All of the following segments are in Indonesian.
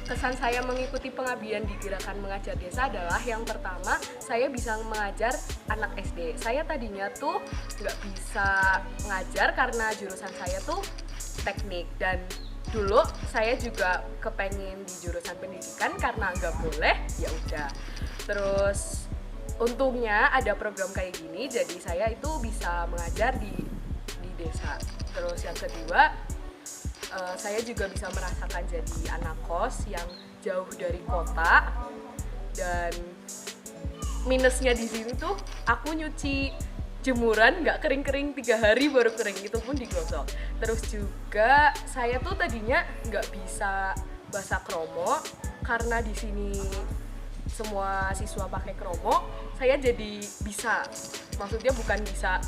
Kesan saya mengikuti pengabdian di Gerakan Mengajar Desa adalah yang pertama, saya bisa mengajar anak SD. Saya tadinya tuh nggak bisa ngajar karena jurusan saya tuh teknik, dan dulu saya juga kepengen di jurusan pendidikan karena nggak boleh, ya udah. Terus untungnya ada program kayak gini, jadi saya itu bisa mengajar di desa. Terus yang kedua, saya juga bisa merasakan jadi anak kos yang jauh dari kota, dan minusnya di sini tuh aku nyuci jemuran nggak kering-kering 3 hari baru kering, itu pun digosok. Terus juga saya tuh tadinya nggak bisa bahasa kromo karena di sini semua siswa pakai kromo, saya jadi bisa. Maksudnya bukan bisa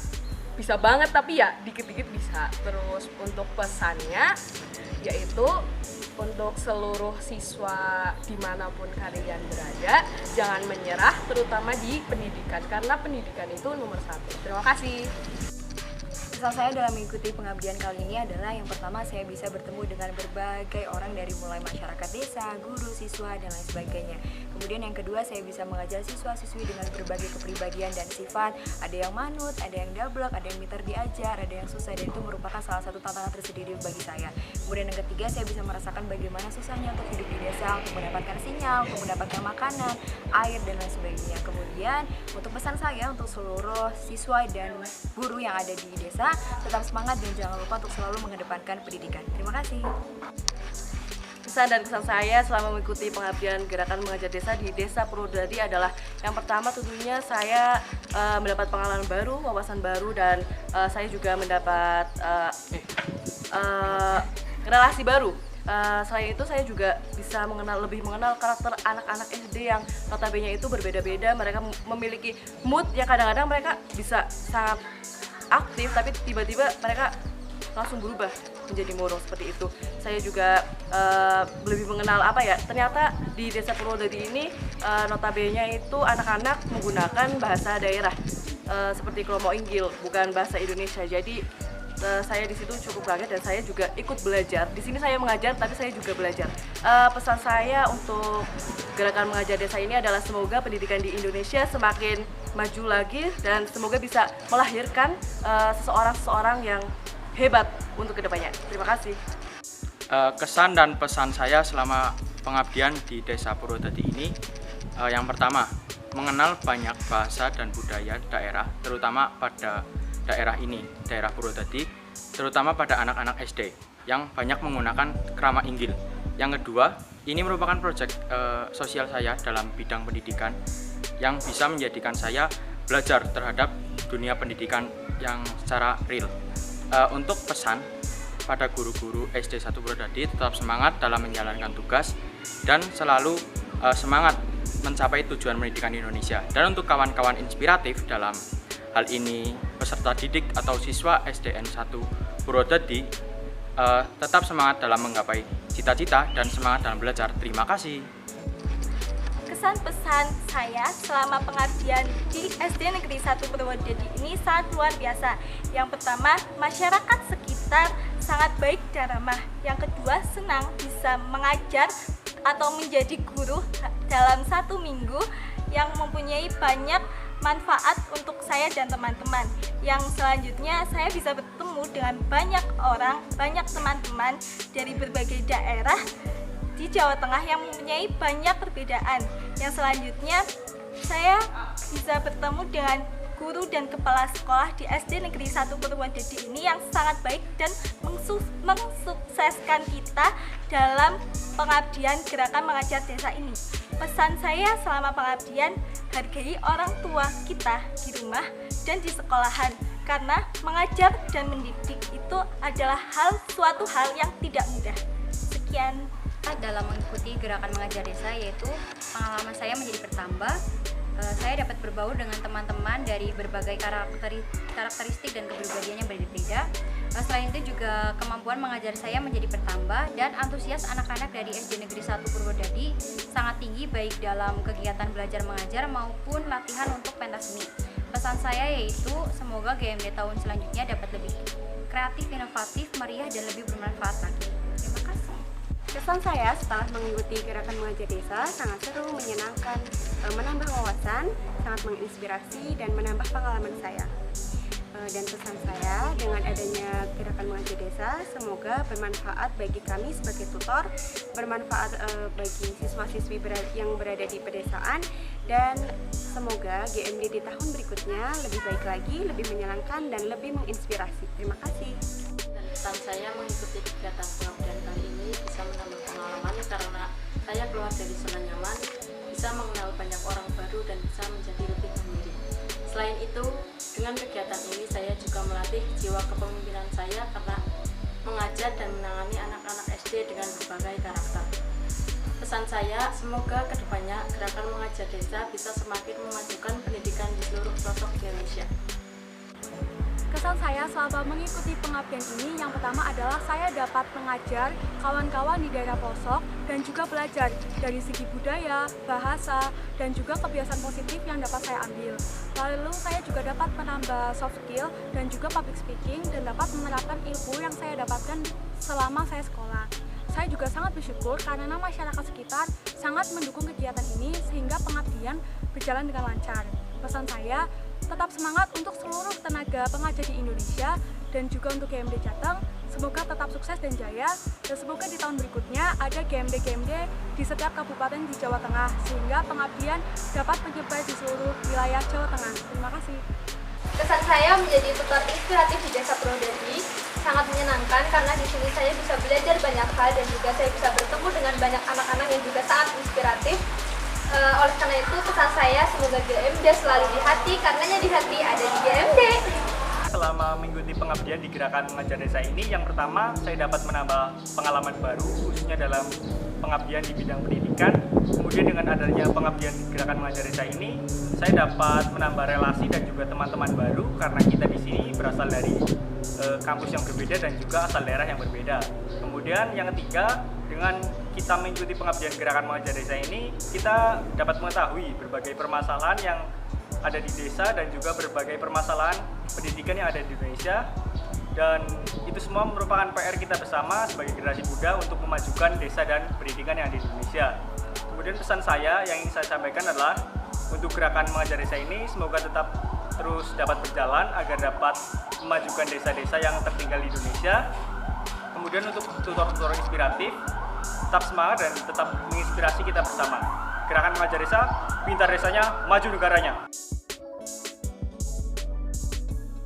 banget, tapi ya dikit-dikit bisa. Terus untuk pesannya yaitu untuk seluruh siswa dimanapun kalian berada, jangan menyerah, terutama di pendidikan, karena pendidikan itu nomor 1. Terima kasih. Pesan saya dalam mengikuti pengabdian kali ini adalah yang pertama, saya bisa bertemu dengan berbagai orang dari mulai masyarakat desa, guru, siswa, dan lain sebagainya. Kemudian yang kedua, saya bisa mengajar siswa-siswi dengan berbagai kepribadian dan sifat. Ada yang manut, ada yang dablek, ada yang pintar diajar, ada yang susah, dan itu merupakan salah satu tantangan tersendiri bagi saya. Kemudian yang ketiga, saya bisa merasakan bagaimana susahnya untuk hidup di desa, untuk mendapatkan sinyal, untuk mendapatkan makanan, air, dan lain sebagainya. Kemudian untuk pesan saya untuk seluruh siswa dan guru yang ada di desa, tetap semangat dan jangan lupa untuk selalu mengedepankan pendidikan. Terima kasih. Pesan dan kesan saya selama mengikuti pengabdian Gerakan Mengajar Desa di Desa Purwodadi adalah yang pertama, tentunya saya mendapat pengalaman baru, wawasan baru, dan saya juga mendapat relasi baru. Selain itu saya juga bisa lebih mengenal karakter anak-anak SD yang notabene itu berbeda-beda. Mereka memiliki mood yang kadang-kadang mereka bisa sangat aktif, tapi tiba-tiba mereka langsung berubah menjadi murung seperti itu. Saya juga lebih mengenal ternyata di Desa Purwodadi ini notabene itu anak-anak menggunakan bahasa daerah seperti Kromo Inggil, bukan bahasa Indonesia. Jadi saya di situ cukup kaget dan saya juga ikut belajar. Di sini saya mengajar, tapi saya juga belajar. Pesan saya untuk Gerakan Mengajar Desa ini adalah semoga pendidikan di Indonesia semakin maju lagi dan semoga bisa melahirkan seseorang yang hebat untuk kedepannya. Terima kasih. Kesan dan pesan saya selama pengabdian di Desa Purwodadi ini, yang pertama, mengenal banyak bahasa dan budaya daerah, terutama pada daerah ini, daerah Purwodadi, terutama pada anak-anak SD yang banyak menggunakan krama Inggil. Yang kedua, ini merupakan proyek sosial saya dalam bidang pendidikan yang bisa menjadikan saya belajar terhadap dunia pendidikan yang secara real. Untuk pesan pada guru-guru SD 1 Purwodadi, tetap semangat dalam menjalankan tugas dan selalu semangat mencapai tujuan pendidikan Indonesia. Dan untuk kawan-kawan inspiratif dalam hal ini peserta didik atau siswa SDN 1 Purwodadi, tetap semangat dalam menggapai cita-cita dan semangat dalam belajar. Terima kasih. Pesan-pesan saya selama pengabdian di SD Negeri 1 Purwodadi ini sangat luar biasa. Yang pertama, masyarakat sekitar sangat baik dan ramah. Yang kedua, senang bisa mengajar atau menjadi guru dalam 1 minggu yang mempunyai banyak manfaat untuk saya dan teman-teman. Yang selanjutnya, saya bisa bertemu dengan banyak orang, banyak teman-teman dari berbagai daerah di Jawa Tengah yang mempunyai banyak perbedaan. Yang selanjutnya, saya bisa bertemu dengan guru dan kepala sekolah di SD Negeri 1 Purwodadi ini yang sangat baik dan mensukseskan kita dalam pengabdian Gerakan Mengajar Desa ini. Pesan saya selama pengabdian, hargai orang tua kita di rumah dan di sekolahan, karena mengajar dan mendidik itu adalah suatu hal yang tidak mudah. Sekian. Dalam mengikuti Gerakan Mengajar Desa, yaitu pengalaman saya menjadi bertambah. Saya dapat berbaur dengan teman-teman dari berbagai karakteristik dan kepribadian yang berbeda. Selain itu juga kemampuan mengajar saya menjadi bertambah, dan antusias anak-anak dari SD Negeri 1 Purwodadi sangat tinggi baik dalam kegiatan belajar mengajar maupun latihan untuk pentas seni. Pesan saya yaitu semoga GMD tahun selanjutnya dapat lebih kreatif, inovatif, meriah, dan lebih bermanfaat lagi. Terima kasih. Pesan saya setelah mengikuti gerakan mengajar desa sangat seru, menyenangkan, menambah wawasan, sangat menginspirasi dan menambah pengalaman saya. Dan pesan saya dengan adanya gerakan mengajar desa semoga bermanfaat bagi kami sebagai tutor, bermanfaat bagi siswa-siswi yang berada di pedesaan, dan semoga GMD di tahun berikutnya lebih baik lagi, lebih menyenangkan dan lebih menginspirasi. Terima kasih. Dan pesan saya mengikuti kegiatan pengabdian kali ini bisa menambah pengalaman karena saya keluar dari zona nyaman, bisa mengenal banyak orang baru dan bisa menjadi lebih mandiri. Selain itu, dengan kegiatan ini saya juga melatih jiwa kepemimpinan saya karena mengajar dan menangani anak-anak SD dengan berbagai karakter. Pesan saya, semoga kedepannya gerakan mengajar desa bisa semakin memajukan pendidikan di seluruh pelosok Indonesia. Kesan saya selama mengikuti pengabdian ini yang pertama adalah saya dapat mengajar kawan-kawan di daerah pelosok dan juga belajar dari segi budaya, bahasa, dan juga kebiasaan positif yang dapat saya ambil. Lalu saya juga dapat menambah soft skill dan juga public speaking dan dapat menerapkan ilmu yang saya dapatkan selama saya sekolah. Saya juga sangat bersyukur karena masyarakat sekitar sangat mendukung kegiatan ini sehingga pengabdian berjalan dengan lancar. Pesan saya, tetap semangat untuk seluruh tenaga pengajar di Indonesia dan juga untuk GMD Jateng. Semoga tetap sukses dan jaya, dan semoga di tahun berikutnya ada GMD-GMD di setiap kabupaten di Jawa Tengah sehingga pengabdian dapat menyebar di seluruh wilayah Jawa Tengah. Terima kasih. Kesan saya menjadi tutor inspiratif di Desa Purwodadi sangat menyenangkan karena di sini saya bisa belajar banyak hal dan juga saya bisa bertemu dengan banyak anak-anak yang juga sangat inspiratif. Oleh karena itu pesan saya semoga GMD selalu di hati, karenanya di hati ada di GMD. Selama mengikuti pengabdian di gerakan mengajar desa ini, yang pertama saya dapat menambah pengalaman baru khususnya dalam pengabdian di bidang pendidikan. Kemudian dengan adanya pengabdian di gerakan mengajar desa ini, saya dapat menambah relasi dan juga teman-teman baru karena kita di sini berasal dari kampus yang berbeda dan juga asal daerah yang berbeda. Kemudian yang ketiga, dengan kita mengikuti pengabdian gerakan mengajar desa ini, kita dapat mengetahui berbagai permasalahan yang ada di desa dan juga berbagai permasalahan pendidikan yang ada di Indonesia, dan itu semua merupakan PR kita bersama sebagai generasi muda untuk memajukan desa dan pendidikan yang ada di Indonesia. Kemudian pesan saya yang ingin saya sampaikan adalah untuk gerakan mengajar desa ini semoga tetap terus dapat berjalan agar dapat memajukan desa-desa yang tertinggal di Indonesia. Kemudian untuk tutor-tutor inspiratif, tetap semangat dan tetap menginspirasi kita bersama. Gerakan mengajar desa, pintar desanya, maju negaranya.